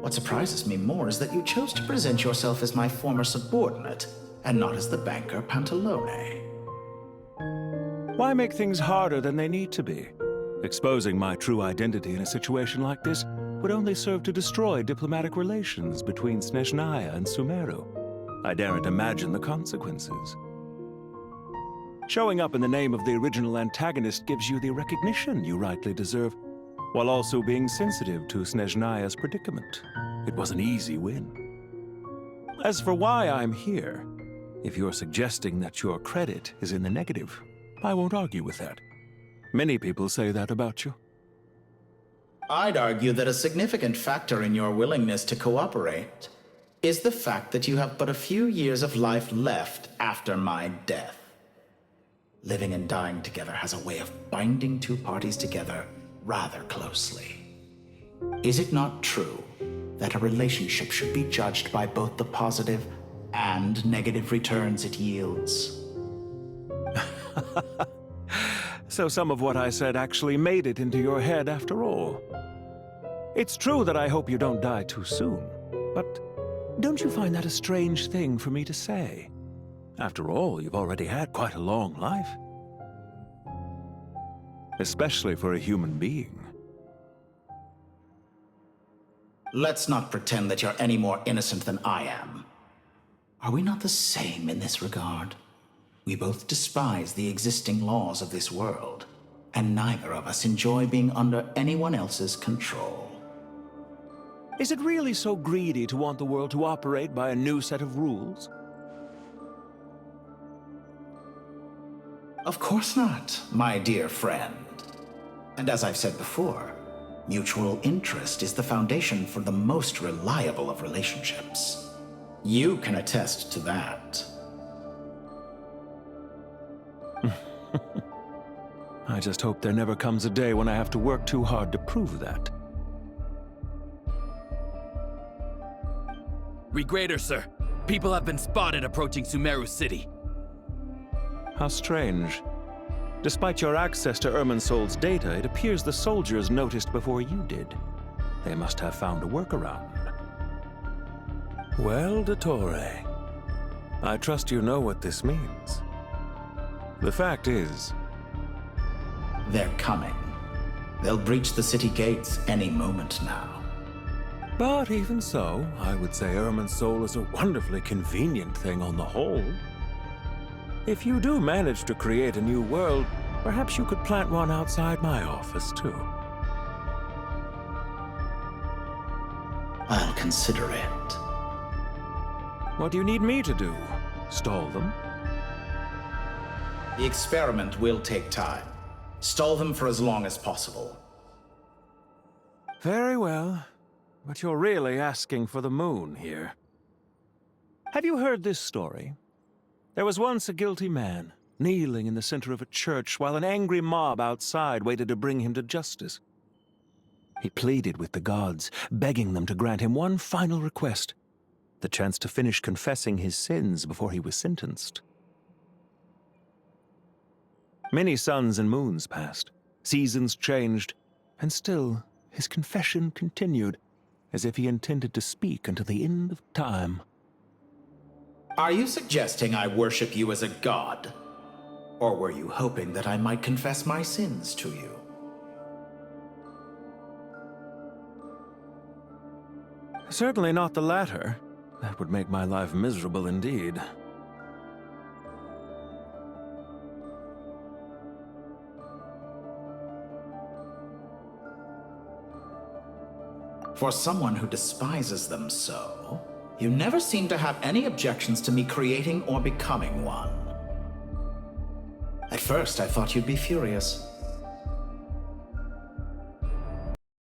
[SPEAKER 20] what surprises me more is that you chose to present yourself as my former subordinate, and not as the banker Pantalone.
[SPEAKER 3] Why make things harder than they need to be? Exposing my true identity in a situation like this would only serve to destroy diplomatic relations between Snezhnaya and Sumeru. I daren't imagine the consequences. Showing up in the name of the original antagonist gives you the recognition you rightly deserve, while also being sensitive to Snezhnaya's predicament. It was an easy win. As for why I'm here, if you're suggesting that your credit is in the negative, I won't argue with that. Many people say that about you.
[SPEAKER 20] I'd argue that a significant factor in your willingness to cooperate is the fact that you have but a few years of life left after my death. Living and dying together has a way of binding two parties together rather closely. Is it not true that a relationship should be judged by both the positive and negative returns it yields?
[SPEAKER 3] So some of what I said actually made it into your head after all. It's true that I hope you don't die too soon, but don't you find that a strange thing for me to say? After all, you've already had quite a long life. Especially for a human being.
[SPEAKER 20] Let's not pretend that you're any more innocent than I am. Are we not the same in this regard? We both despise the existing laws of this world, and neither of us enjoy being under anyone else's control.
[SPEAKER 3] Is it really so greedy to want the world to operate by a new set of rules?
[SPEAKER 20] Of course not, my dear friend. And as I've said before, mutual interest is the foundation for the most reliable of relationships. You can attest to that.
[SPEAKER 3] I just hope there never comes a day when I have to work too hard to prove that.
[SPEAKER 21] Regrader, sir. People have been spotted approaching Sumeru City.
[SPEAKER 3] How strange. Despite your access to Irminsul's data, it appears the soldiers noticed before you did. They must have found a workaround. Well, dottore, I trust you know what this means. The fact is...
[SPEAKER 20] they're coming. They'll breach the city gates any moment now.
[SPEAKER 3] But even so, I would say Irminsul is a wonderfully convenient thing on the whole. If you do manage to create a new world, perhaps you could plant one outside my office, too.
[SPEAKER 20] I'll consider it.
[SPEAKER 3] What do you need me to do? Stall them?
[SPEAKER 20] The experiment will take time. Stall them for as long as possible.
[SPEAKER 3] Very well. But you're really asking for the moon here. Have you heard this story? There was once a guilty man, kneeling in the center of a church while an angry mob outside waited to bring him to justice. He pleaded with the gods, begging them to grant him one final request, the chance to finish confessing his sins before he was sentenced. Many suns and moons passed, seasons changed, and still his confession continued, as if he intended to speak until the end of time.
[SPEAKER 20] Are you suggesting I worship you as a god? Or were you hoping that I might confess my sins to you?
[SPEAKER 3] Certainly not the latter. That would make my life miserable indeed.
[SPEAKER 20] For someone who despises them so, you never seem to have any objections to me creating or becoming one. At first, I thought you'd be furious.